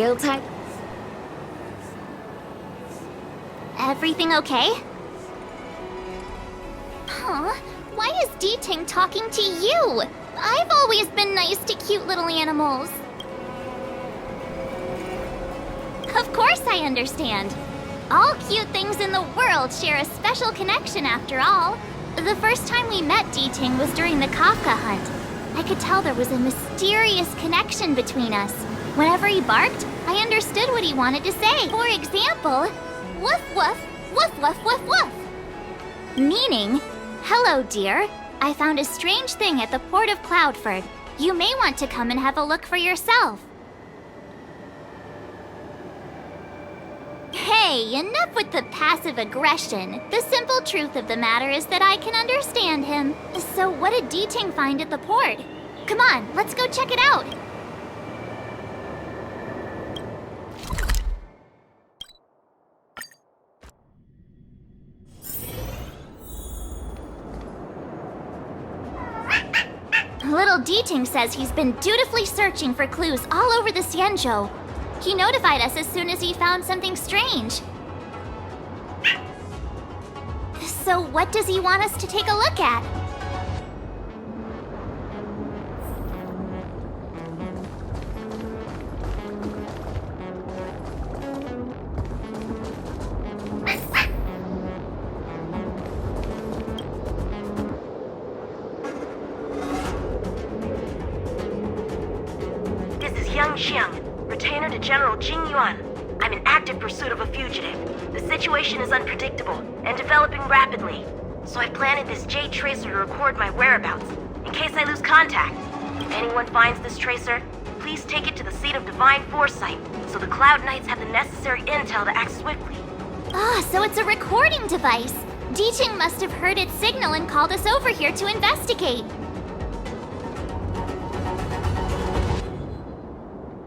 real type. Everything okay? Huh? Why is D-Ting talking to you? I've always been nice to cute little animals. Of course I understand. All cute things in the world share a special connection after all. The first time we met D-Ting was during the Kafka hunt. I could tell there was a mysterious connection between us. Whenever he barked, I understood what he wanted to say. For example, woof woof, woof woof woof woof. Meaning, hello dear, I found a strange thing at the port of Cloudford. You may want to come and have a look for yourself. Hey, enough with the passive aggression. The simple truth of the matter is that I can understand him. So what did D-Ting find at the port? Come on, let's go check it out. Little D-Ting says he's been dutifully searching for clues all over the Xianzhou. He notified us as soon as he found something strange. So what does he want us to take a look at? This is Yang Xiang, retainer to General Jing Yuan. I'm in active pursuit of a fugitive. The situation is unpredictable and developing rapidly. So I've planted this Jade Tracer to record my whereabouts, in case I lose contact. If anyone finds this tracer, please take it to the seat of Divine Foresight, so the Cloud Knights have the necessary intel to act swiftly. Ah, so it's a recording device. D-Ting must have heard its signal and called us over here to investigate.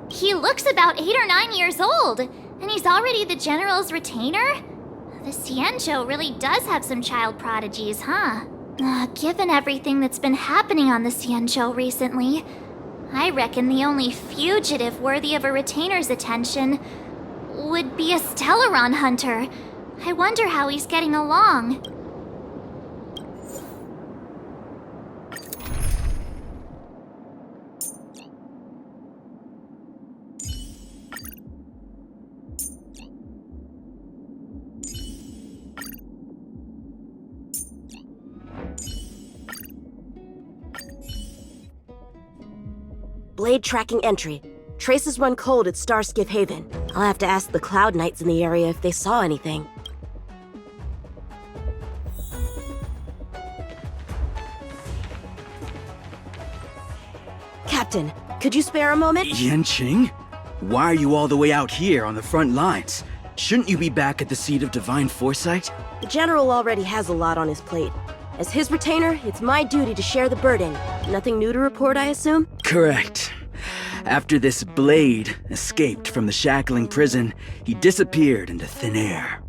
He looks about 8 or 9 years old, and he's already the General's retainer? The Xianzhou really does have some child prodigies, huh? Given everything that's been happening on the Xianzhou recently, I reckon the only fugitive worthy of a retainer's attention would be a Stellaron hunter. I wonder how he's getting along. Blade tracking entry. Traces run cold at Starskiff Haven. I'll have to ask the Cloud Knights in the area if they saw anything. Captain, could you spare a moment? Yanqing? Why are you all the way out here on the front lines? Shouldn't you be back at the seat of Divine Foresight? The General already has a lot on his plate. As his retainer, it's my duty to share the burden. Nothing new to report, I assume? Correct. After this Blade escaped from the shackling prison, he disappeared into thin air.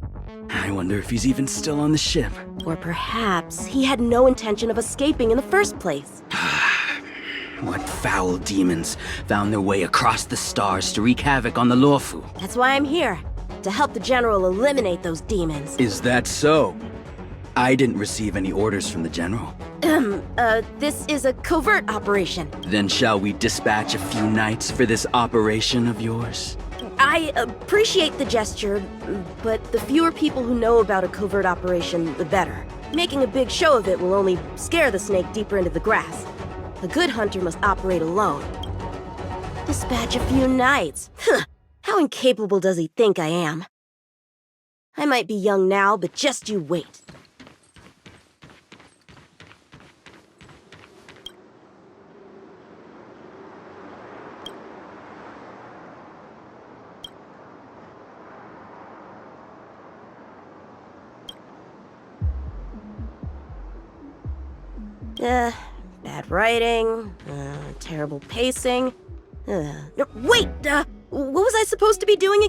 I wonder if he's even still on the ship. Or perhaps he had no intention of escaping in the first place. What foul demons found their way across the stars to wreak havoc on the Luofu? That's why I'm here, to help the General eliminate those demons. Is that so? I didn't receive any orders from the General. This is a covert operation. Then shall we dispatch a few knights for this operation of yours? I appreciate the gesture, but the fewer people who know about a covert operation, the better. Making a big show of it will only scare the snake deeper into the grass. A good hunter must operate alone. Dispatch a few knights. Huh. How incapable does he think I am? I might be young now, but just you wait. Bad writing, terrible pacing. No, wait! What was I supposed to be doing?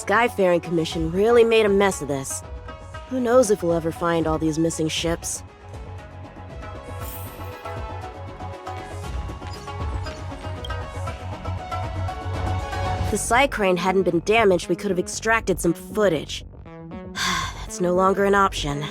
Skyfaring Commission really made a mess of this. Who knows if we'll ever find all these missing ships. If the side crane hadn't been damaged, we could have extracted some footage. That's no longer an option.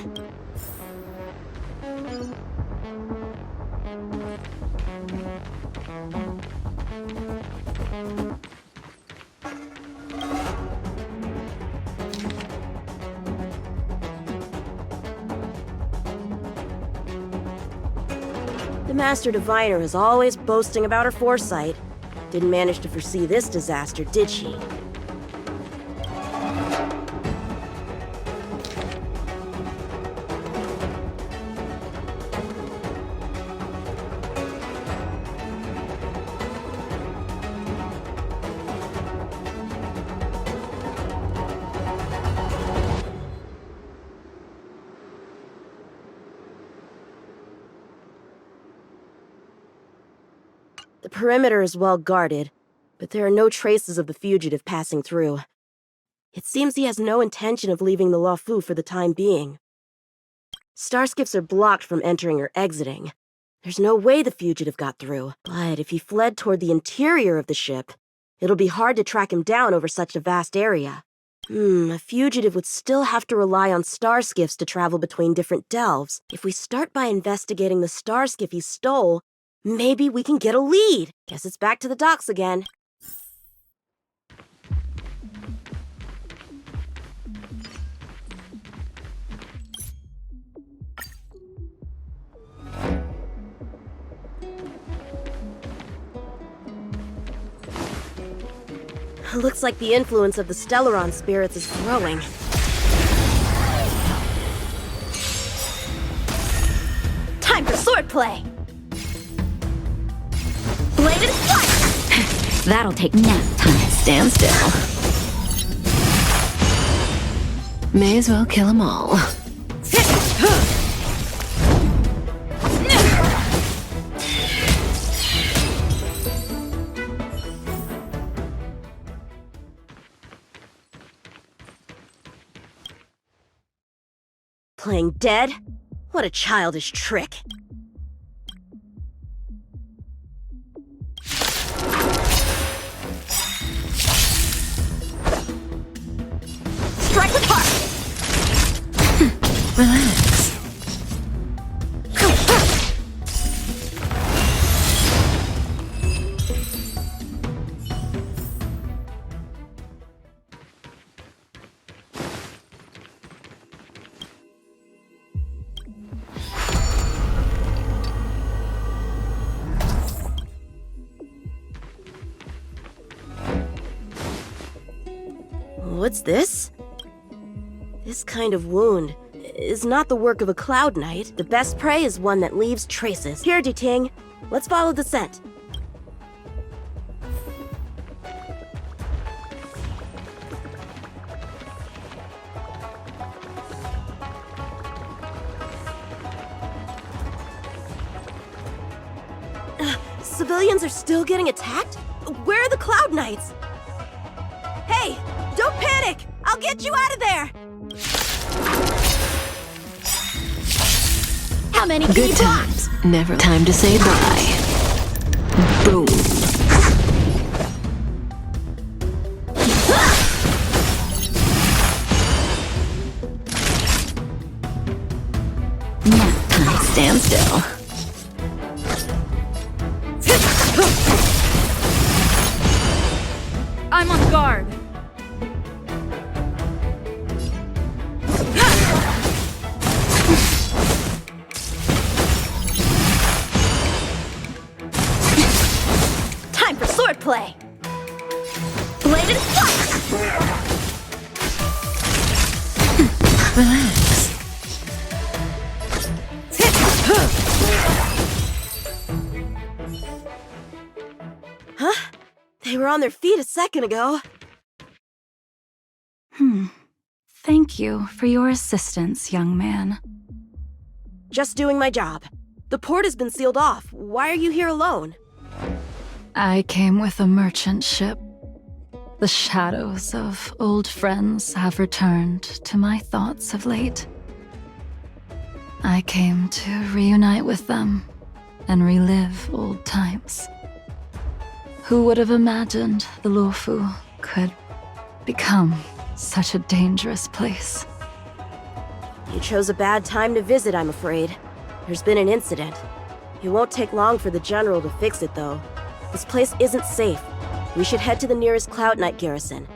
The Master Diviner is always boasting about her foresight. Didn't manage to foresee this disaster, did she? The perimeter is well guarded, but there are no traces of the fugitive passing through. It seems he has no intention of leaving the Luofu for the time being. Starskiffs are blocked from entering or exiting. There's no way the fugitive got through, but if he fled toward the interior of the ship, it'll be hard to track him down over such a vast area. A fugitive would still have to rely on starskiffs to travel between different delves. If we start by investigating the starskiff he stole, maybe we can get a lead. Guess it's back to the docks again. Looks like the influence of the Stellaron spirits is growing. Time for swordplay! Bladed fire! That'll take nap time. Stand still. May as well kill them all. Playing dead? What a childish trick. Strike with heart! Relax. What's this? This kind of wound is not the work of a Cloud Knight. The best prey is one that leaves traces. Here, Duting. Let's follow the scent. Civilians are still getting attacked? Where are the Cloud Knights? Hey! Don't panic! I'll get you out of there! How many can you Good block? times. Never time to say bye. Boom. Nap time. Stand still. I'm on guard. Time for swordplay! Bladed fire! Relax. Huh? They were on their feet a second ago. Thank you for your assistance, young man. Just doing my job. The port has been sealed off. Why are you here alone? I came with a merchant ship. The shadows of old friends have returned to my thoughts of late. I came to reunite with them and relive old times. Who would have imagined the Luofu could become such a dangerous place? You chose a bad time to visit, I'm afraid. There's been an incident. It won't take long for the General to fix it, though. This place isn't safe. We should head to the nearest Cloud Knight garrison.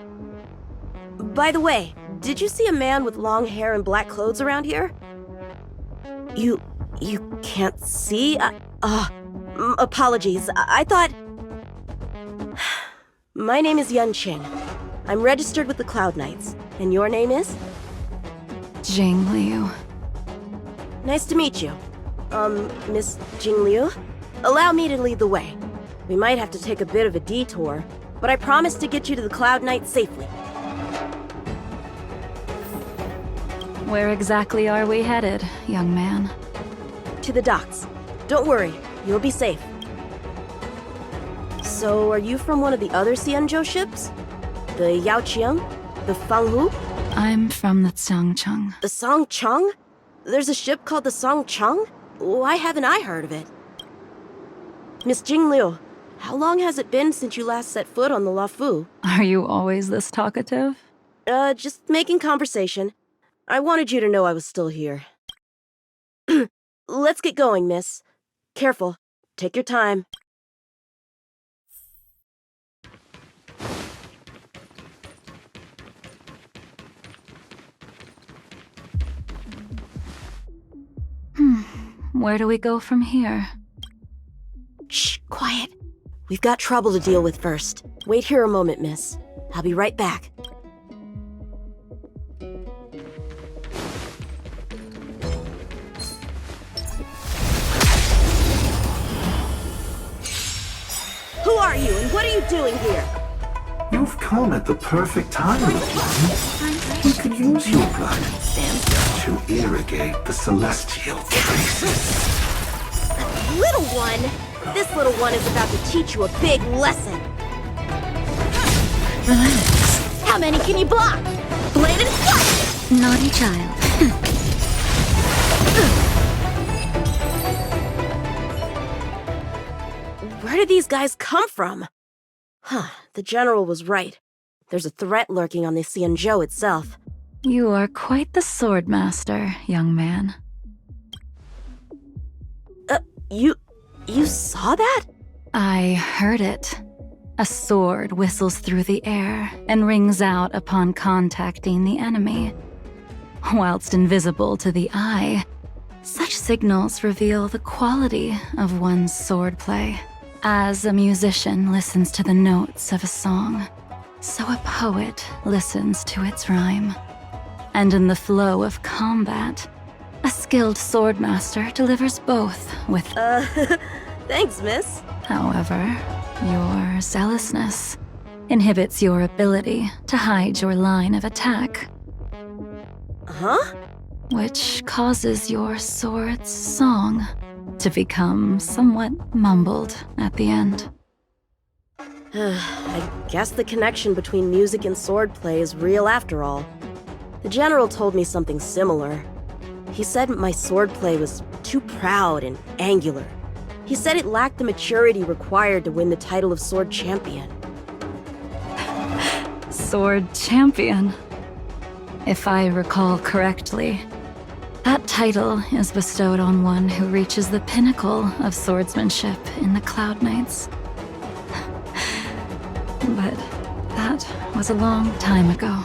By the way, did you see a man with long hair and black clothes around here? You can't see? Apologies. I thought... My name is Yun Qing. I'm registered with the Cloud Knights. And your name is? Jing Liu. Nice to meet you. Miss Jing Liu? Allow me to lead the way. We might have to take a bit of a detour, but I promise to get you to the Cloud Knight safely. Where exactly are we headed, young man? To the docks. Don't worry, you'll be safe. So, are you from one of the other Xianzhou ships? The Yaoqiang? The Fanghu? I'm from the Xiangcheng. The Songcheng? There's a ship called the Songcheng? Why haven't I heard of it? Miss Jing Liu, how long has it been since you last set foot on the Luofu? Are you always this talkative? Just making conversation. I wanted you to know I was still here. Let's get going, miss. Careful. Take your time. Where do we go from here? Shh, quiet. We've got trouble to deal with first. Wait here a moment, miss. I'll be right back. Who are you, and what are you doing here? You've come at the perfect time, Lucky. We could use your blood to irrigate the celestial traces. Little one! This little one is about to teach you a big lesson. Relax. How many can you block? Blade and strike! Naughty child. Where did these guys come from? Huh, the General was right. There's a threat lurking on the Xianzhou itself. You are quite the sword master, young man. You saw that? I heard it. A sword whistles through the air and rings out upon contacting the enemy. Whilst invisible to the eye, such signals reveal the quality of one's swordplay. As a musician listens to the notes of a song, so a poet listens to its rhyme. And in the flow of combat, a skilled swordmaster delivers both with... Thanks, miss. However, your zealousness inhibits your ability to hide your line of attack, Huh? which causes your sword's song to become somewhat mumbled at the end. I guess the connection between music and swordplay is real after all. The General told me something similar. He said my swordplay was too proud and angular. He said it lacked the maturity required to win the title of Sword Champion. Sword Champion. If I recall correctly, that title is bestowed on one who reaches the pinnacle of swordsmanship in the Cloud Knights. But that was a long time ago.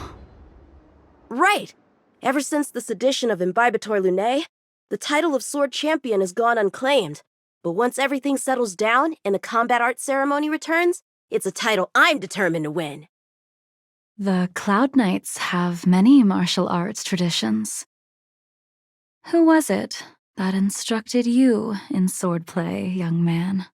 Right! Ever since the sedition of Imbibitor Lunae, the title of Sword Champion has gone unclaimed. But once everything settles down and the combat art ceremony returns, it's a title I'm determined to win. The Cloud Knights have many martial arts traditions. Who was it that instructed you in swordplay, young man?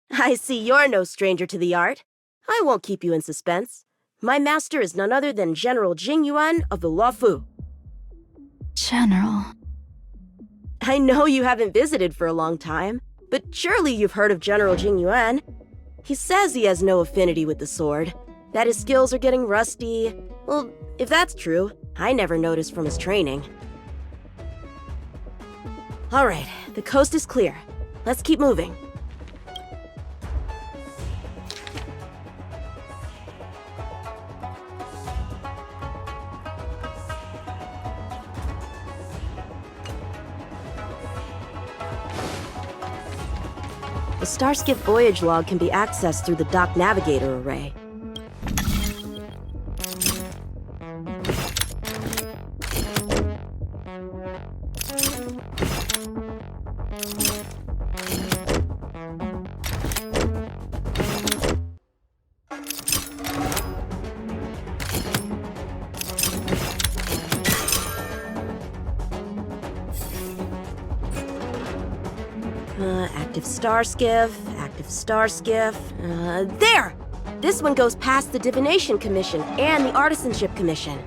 I see you're no stranger to the art. I won't keep you in suspense. My master is none other than General Jing Yuan of the Luofu. General. I know you haven't visited for a long time, but surely you've heard of General Jing Yuan. He says he has no affinity with the sword, That his skills are getting rusty. Well, if that's true, I never noticed from his training. Alright, the coast is clear. Let's keep moving. The Starskip voyage log can be accessed through the dock navigator array. Active Starskiff. There! This one goes past the Divination Commission and the Artisanship Commission.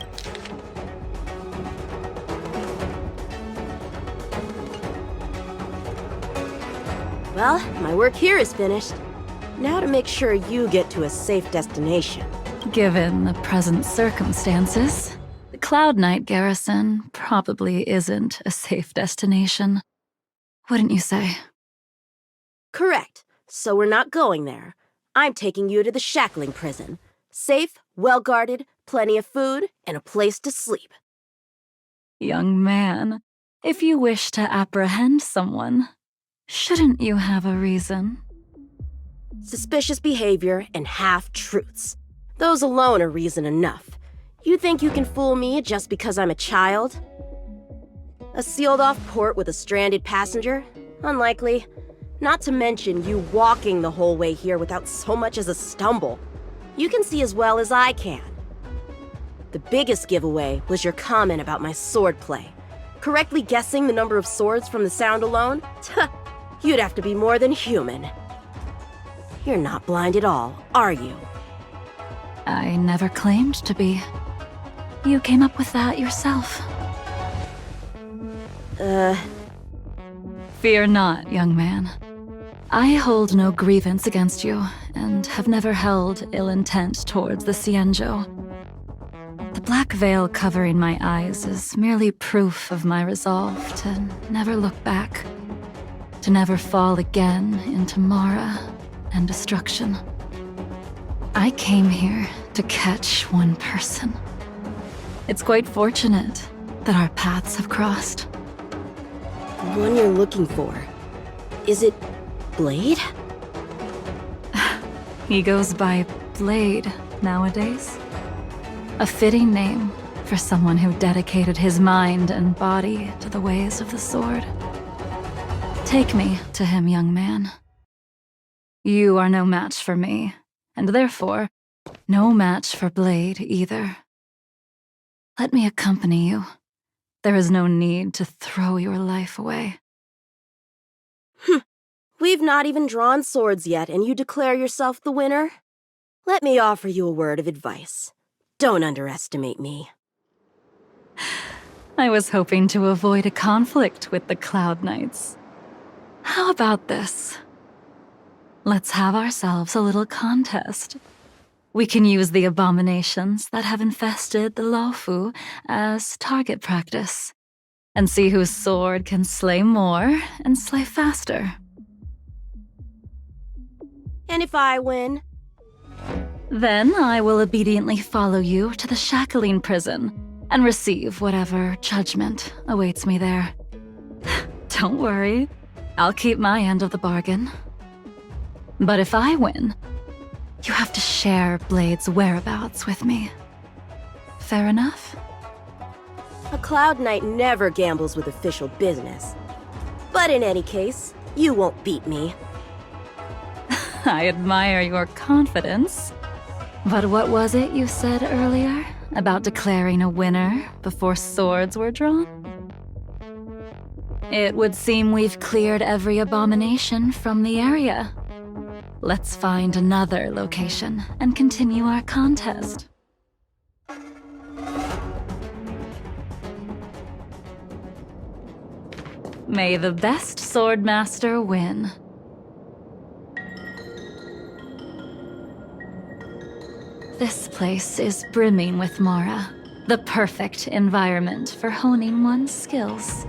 Well, my work here is finished. Now to make sure you get to a safe destination. Given the present circumstances, the Cloud Knight garrison probably isn't a safe destination. Wouldn't you say? Correct. So we're not going there. I'm taking you to the shackling prison. Safe, well-guarded, plenty of food, and a place to sleep. Young man, if you wish to apprehend someone, shouldn't you have a reason? Suspicious behavior and half-truths. Those alone are reason enough. You think you can fool me just because I'm a child? A sealed-off port with a stranded passenger? Unlikely. Not to mention you walking the whole way here without so much as a stumble. You can see as well as I can. The biggest giveaway was your comment about my swordplay. Correctly guessing the number of swords from the sound alone? You'd have to be more than human. You're not blind at all, are you? I never claimed to be. You came up with that yourself. Fear not, young man. I hold no grievance against you, and have never held ill intent towards the Cienjo. The black veil covering my eyes is merely proof of my resolve to never look back, to never fall again into Mara and destruction. I came here to catch one person. It's quite fortunate that our paths have crossed. The one you're looking for. Is it Blade? He goes by Blade nowadays. A fitting name for someone who dedicated his mind and body to the ways of the sword. Take me to him, young man. You are no match for me, and therefore, no match for Blade either. Let me accompany you. There is no need to throw your life away. We've not even drawn swords yet, and you declare yourself the winner? Let me offer you a word of advice. Don't underestimate me. I was hoping to avoid a conflict with the Cloud Knights. How about this? Let's have ourselves a little contest. We can use the abominations that have infested the Lofu as target practice, and see whose sword can slay more and slay faster. And if I win? Then I will obediently follow you to the shackling prison and receive whatever judgment awaits me there. Don't worry, I'll keep my end of the bargain. But if I win, you have to share Blade's whereabouts with me. Fair enough? A Cloud Knight never gambles with official business. But in any case, you won't beat me. I admire your confidence. But what was it you said earlier about declaring a winner before swords were drawn? It would seem we've cleared every abomination from the area. Let's find another location and continue our contest. May the best swordmaster win. This place is brimming with Mara, the perfect environment for honing one's skills.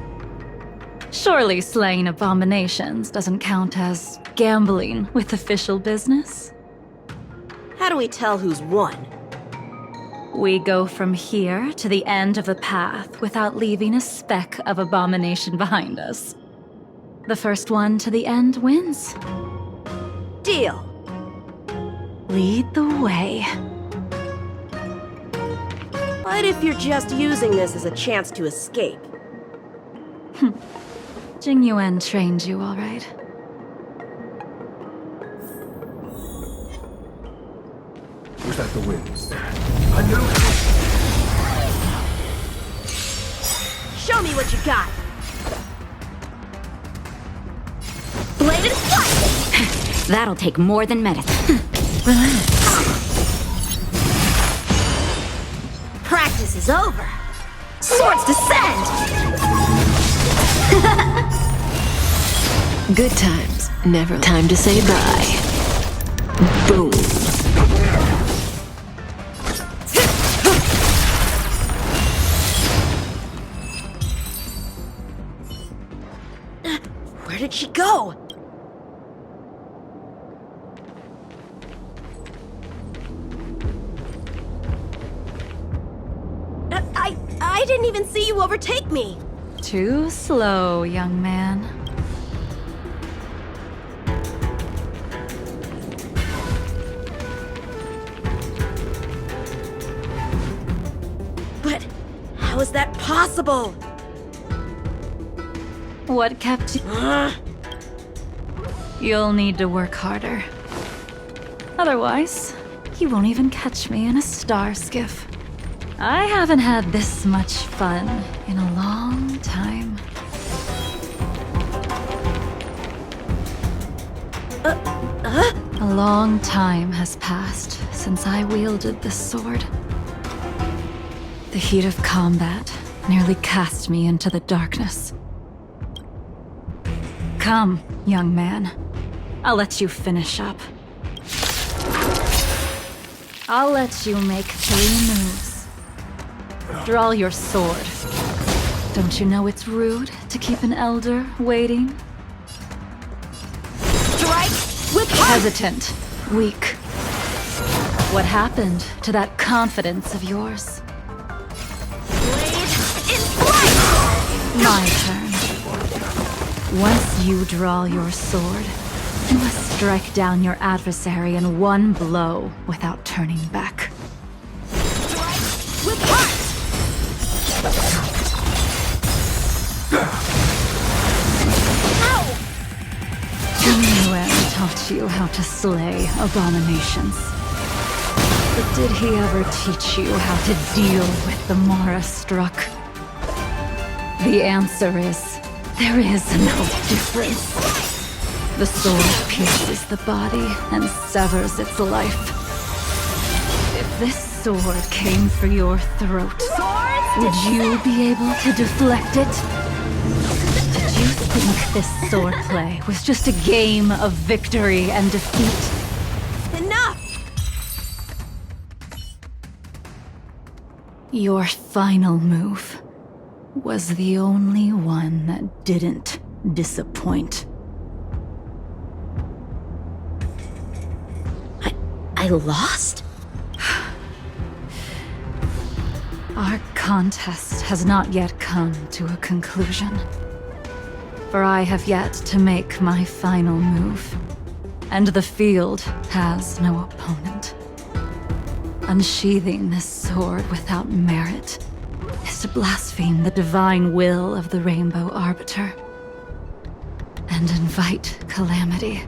Surely slaying abominations doesn't count as gambling with official business? How do we tell who's won? We go from here to the end of the path without leaving a speck of abomination behind us. The first one to the end wins. Deal. Lead the way. What if you're just using this as a chance to escape? Jing Yuan trained you, all right. Was that the winds? I know. Show me what you got! Blade and flight! That'll take more than medicine. Practice is over! Swords descend! Good times, never time to say bye. Boom. Where did she go? I didn't even see you overtake me! Too slow, young man. But how is that possible? What kept you? You'll need to work harder. Otherwise, you won't even catch me in a star skiff. I haven't had this much fun in a long time. A long time has passed since I wielded this sword. The heat of combat nearly cast me into the darkness. Come, young man. I'll let you finish up. I'll let you make 3 moves. Draw your sword. Don't you know it's rude to keep an elder waiting? Strike with heart! Hesitant, weak. What happened to that confidence of yours? Blade in flight! My turn. Once you draw your sword, you must strike down your adversary in one blow without turning back. Strike with heart! Jing Yuan taught you how to slay abominations. But did he ever teach you how to deal with the Mara struck? The answer is, there is no difference. The sword pierces the body and severs its life. If this sword came for your throat, would you be able to deflect it? Did you think this swordplay was just a game of victory and defeat? Enough! Your final move was the only one that didn't disappoint. I lost? Our contest has not yet come to a conclusion. For I have yet to make my final move, and the field has no opponent. Unsheathing this sword without merit is to blaspheme the divine will of the Rainbow Arbiter and invite calamity.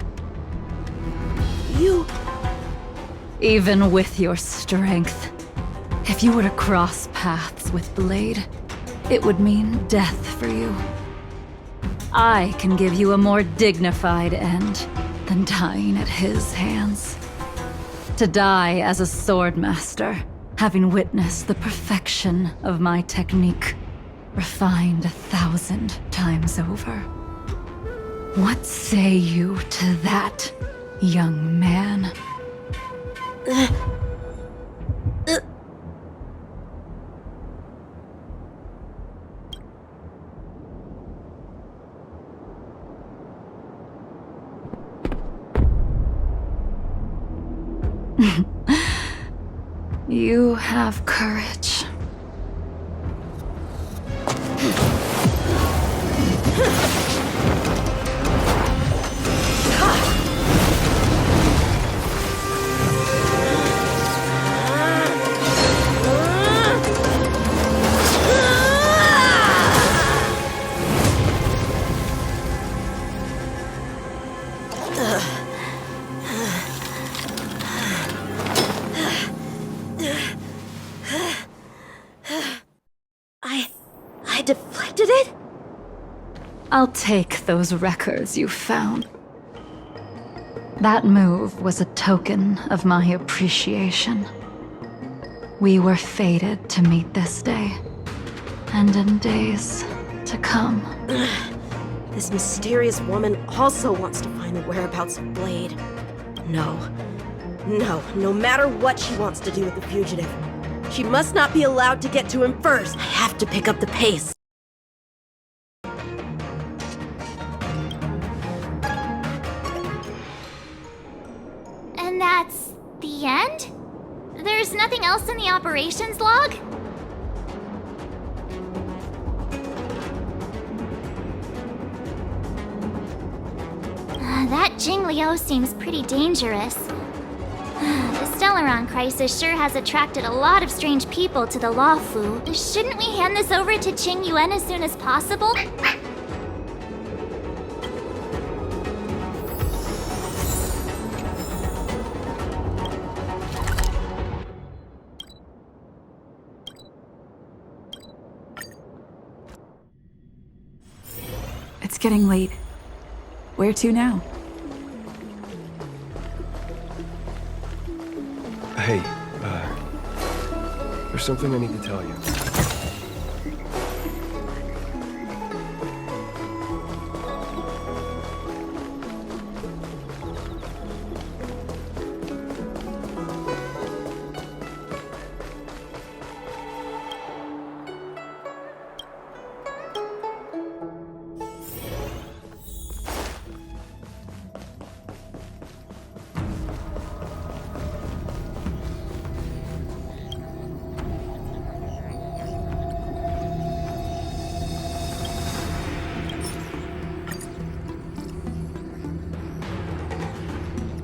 You... Even with your strength, if you were to cross paths with Blade, it would mean death for you. I can give you a more dignified end than dying at his hands. To die as a swordmaster, having witnessed the perfection of my technique, refined 1,000 times over. What say you to that, young man? You have courage. I deflected it? I'll take those records you found. That move was a token of my appreciation. We were fated to meet this day, and in days to come. This mysterious woman also wants to find the whereabouts of Blade. No matter what she wants to do with the fugitive, she must not be allowed to get to him first. I have to pick up the pace. And that's the end? There's nothing else in the operations log? That Jing Liu seems pretty dangerous. The Stellaron crisis sure has attracted a lot of strange people to the Luofu. Shouldn't we hand this over to Qing Yuan as soon as possible? It's getting late. Where to now? Hey, there's something I need to tell you.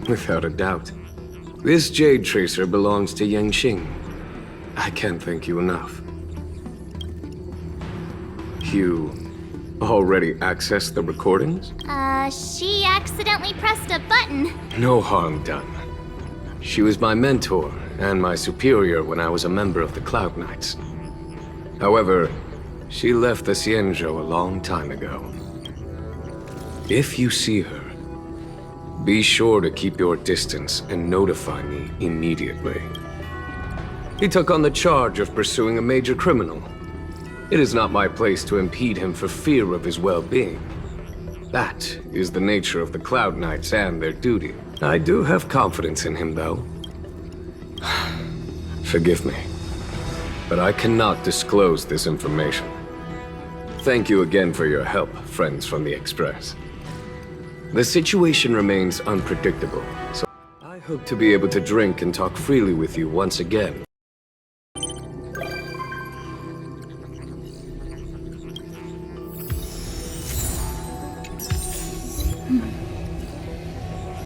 Without a doubt. This Jade Tracer belongs to Yangqing. I can't thank you enough. You already accessed the recordings? She accidentally pressed a button. No harm done. She was my mentor and my superior when I was a member of the Cloud Knights. However, she left the Xianzhou a long time ago. If you see her, be sure to keep your distance and notify me immediately. He took on the charge of pursuing a major criminal. It is not my place to impede him for fear of his well-being. That is the nature of the Cloud Knights and their duty. I do have confidence in him, though. Forgive me, but I cannot disclose this information. Thank you again for your help, friends from the Express. The situation remains unpredictable, so I hope to be able to drink and talk freely with you once again.